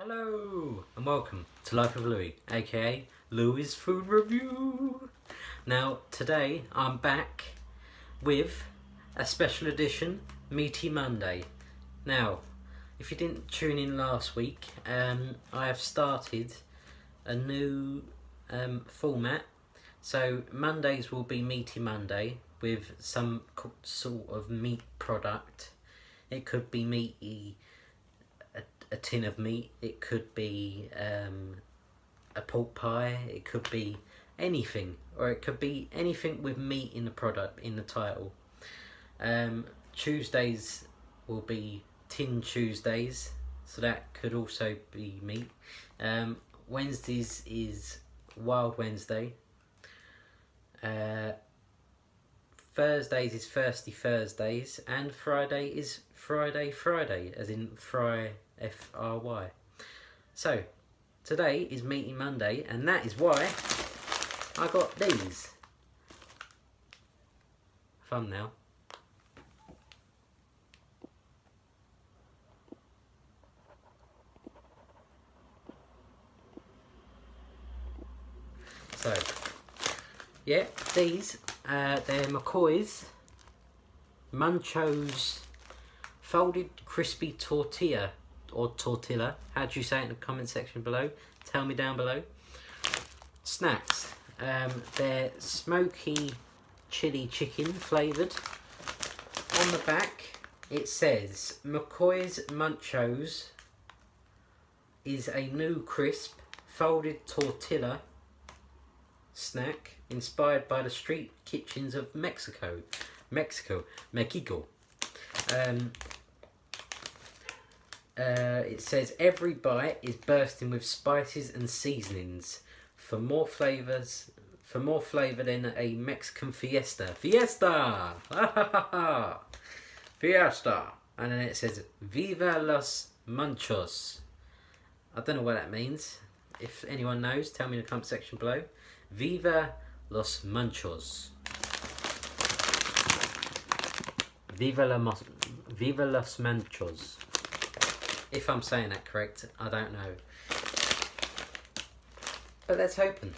Hello and welcome to Life of Louis, aka Louis' Food Review. Now today I'm back with a special edition Meaty Monday. Now if you didn't tune in last week, I have started a new format. So Mondays will be Meaty Monday with some sort of meat product. It could be meaty, a tin of meat, it could be a pork pie, it could be anything, or it could be anything with meat in the product, in the title. Tuesdays will be Tin Tuesdays, so that could also be meat. Wednesdays is Wild Wednesday. Thursdays is Thirsty Thursdays, and Friday is Friday, as in fry, F-R-Y. So today is Meaty Monday, and that is why I got these. Thumbnail. So yeah, these they're McCOYS MUCHOS folded crispy tortilla, or tortilla, how do you say it in the comment section below? Tell me down below. Snacks. They're smoky chili chicken flavoured. On the back it says McCOYS MUCHOS is a new crisp folded tortilla snack inspired by the street kitchens of Mexico. It says every bite is bursting with spices and seasonings for more flavour than a Mexican fiesta. Fiesta! Fiesta! And then it says Viva los Munchos. I don't know what that means. If anyone knows, tell me in the comment section below. Viva los Munchos. Viva los Munchos. If I'm saying that correct, I don't know. But let's open.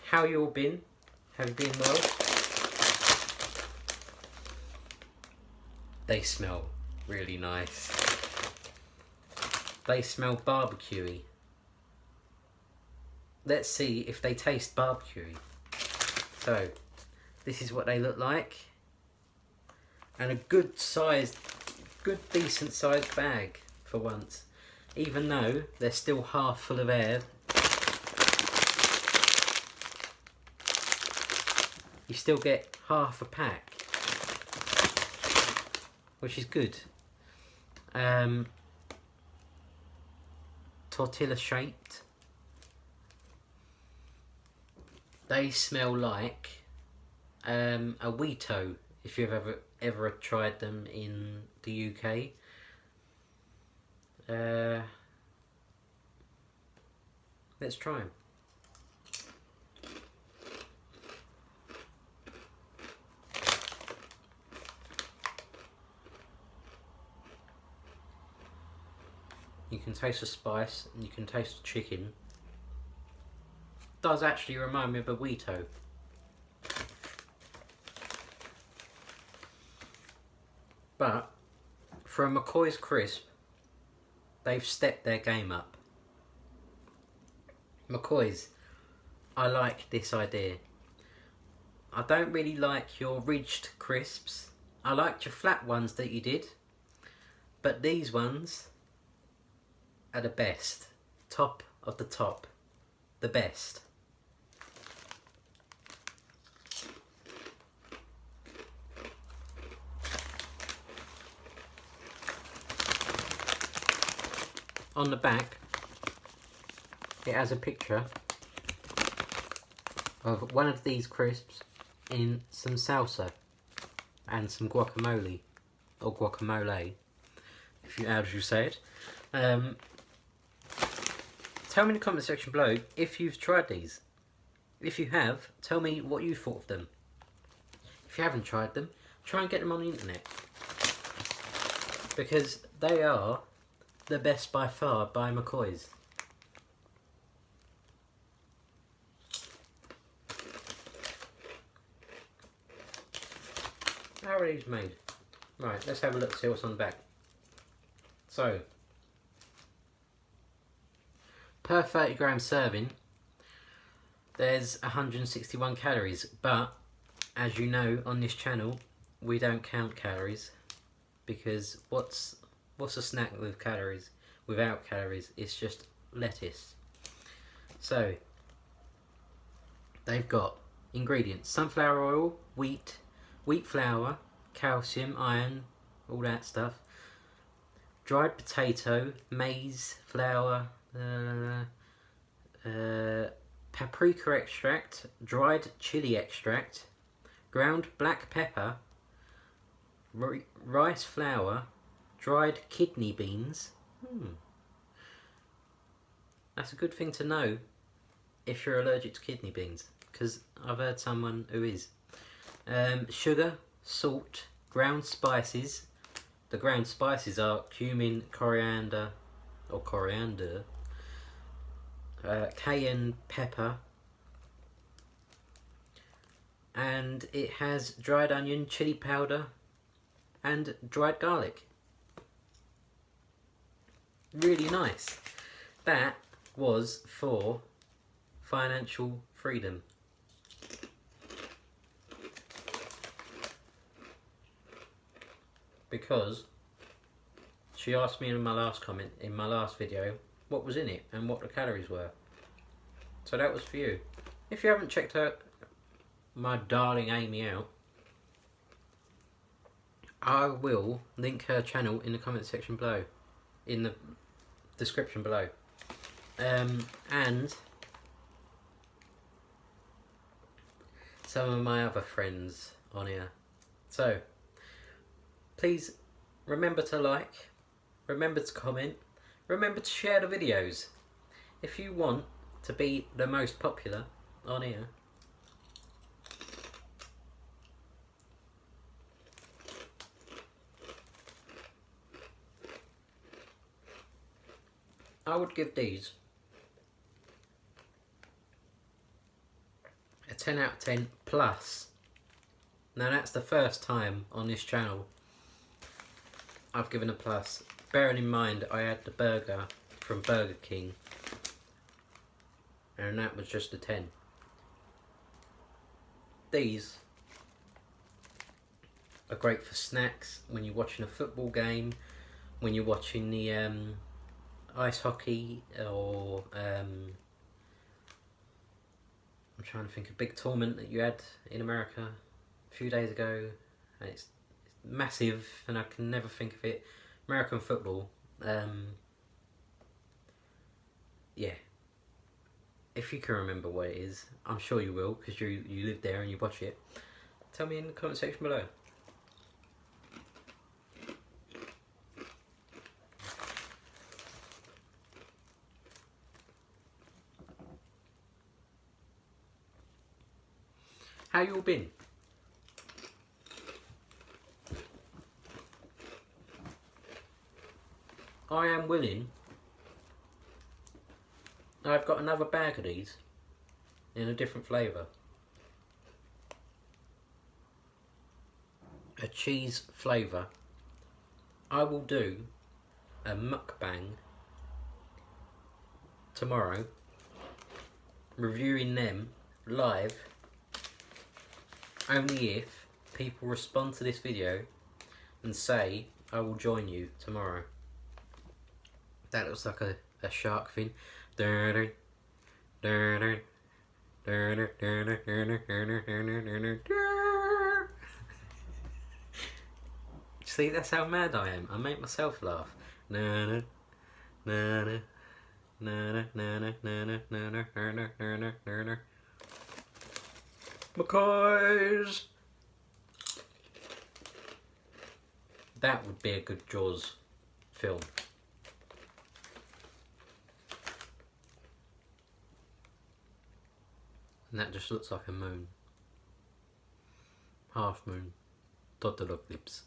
How you all been? Have you been well? They smell really nice. They smell barbecuey. Let's see if they taste barbecuey. So, this is what they look like. And a good decent sized bag for once. Even though they're still half full of air. You still get half a pack. Which is good. Tortilla shaped. They smell like a Wheato, if you've ever tried them in the UK. Let's try them. You can taste the spice and you can taste the chicken. Does actually remind me of a Wheato. But for a McCOYS crisp, they've stepped their game up. McCOYS, I like this idea. I don't really like your ridged crisps. I liked your flat ones that you did, but these ones are the best. Top of the top. The best. On the back, it has a picture of one of these crisps in some salsa and some guacamole, or guacamole, how do you say it? Tell me in the comment section below if you've tried these. If you have, tell me what you thought of them. If you haven't tried them, try and get them on the internet. Because they are the best by far by McCOY's. How are these made? Right, let's have a look, see what's on the back. So, per 30-gram serving, there's 161 calories, but as you know on this channel, we don't count calories, because what's a snack with calories? Without calories, it's just lettuce. So, they've got ingredients: sunflower oil, wheat flour, calcium, iron, all that stuff, dried potato, maize flour, paprika extract, dried chili extract, ground black pepper, rice flour, dried kidney beans. That's a good thing to know if you're allergic to kidney beans, because I've heard someone who is. Sugar, salt, ground spices. The ground spices are cumin, coriander, cayenne pepper, and it has dried onion, chili powder, and dried garlic. Really nice. That was for financial freedom. Because she asked me in my last comment, in my last video, what was in it and what the calories were. So that was for you. If you haven't checked out my darling Amy out, I will link her channel in the comment section below, in the description below. And some of my other friends on here. So, please remember to like, remember to comment, remember to share the videos. If you want to be the most popular on here, I would give these a 10 out of 10 plus. Now that's the first time on this channel I've given a plus. Bearing in mind I had the burger from Burger King, and that was just a 10. These are great for snacks when you're watching a football game, when you're watching the ice hockey, or I'm trying to think, a big tournament that you had in America a few days ago, and it's massive and I can never think of it. American football. Yeah, if you can remember what it is, I'm sure you will, because you live there and you watch it. Tell me in the comment section below. How you all been? I am willing. I've got another bag of these in a different flavour. A cheese flavour. I will do a mukbang tomorrow, reviewing them live, only if people respond to this video and say I will join you tomorrow. That looks like a shark fin. See, that's how mad I am. I make myself laugh. McCoys! That would be a good Jaws film. And that just looks like a moon. Half moon. Total eclipse.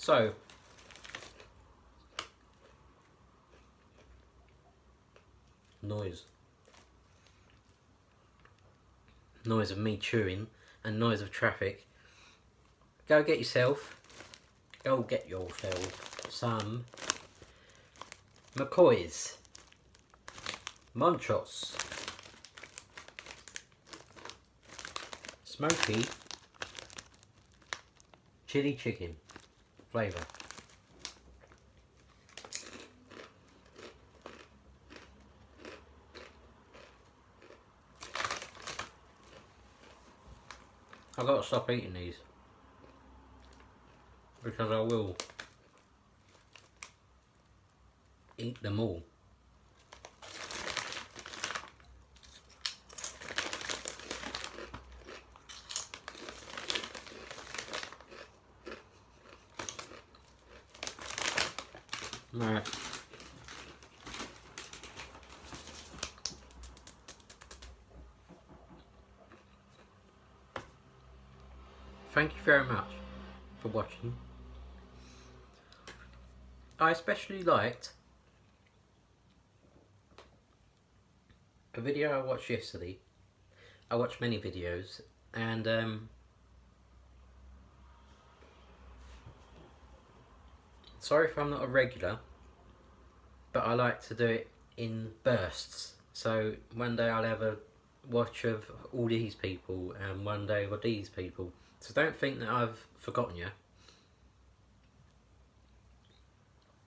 So, noise of me chewing and noise of traffic. Go get yourself some McCOYS MUCHOS smoky chili chicken flavour. I've got to stop eating these because I will eat them all. Right. Thank you very much for watching. I especially liked a video I watched yesterday. I watched many videos, and sorry if I'm not a regular, but I like to do it in bursts. So one day I'll have a watch of all these people, and one day of these people. So don't think that I've forgotten you.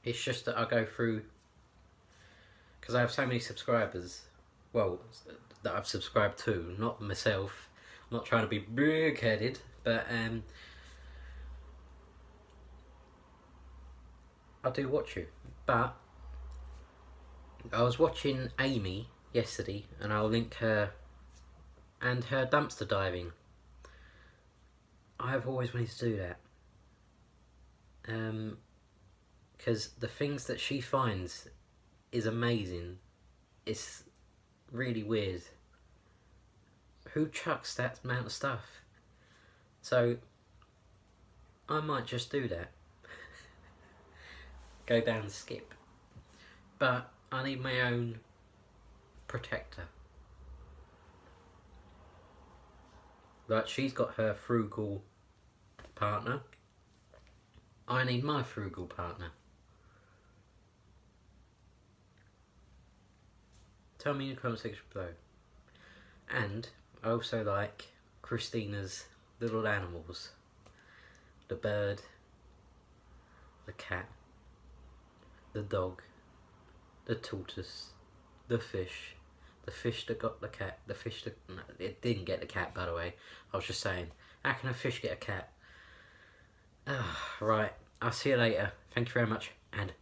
It's just that I go through, because I have so many subscribers, well, that I've subscribed to, not myself. I'm not trying to be big-headed, but I do watch you. But I was watching Amy yesterday, and I'll link her and her dumpster diving. I've always wanted to do that. Because the things that she finds is amazing. It's really weird. Who chucks that amount of stuff? So I might just do that. Go down the skip. But I need my own protector. Like, she's got her frugal partner. I need my frugal partner. Tell me in the comment section below. And I also like Christina's little animals. The bird, the cat, the dog, the tortoise, the fish that got the cat, the fish that... No, it didn't get the cat, by the way. I was just saying, how can a fish get a cat? Right, I'll see you later. Thank you very much, and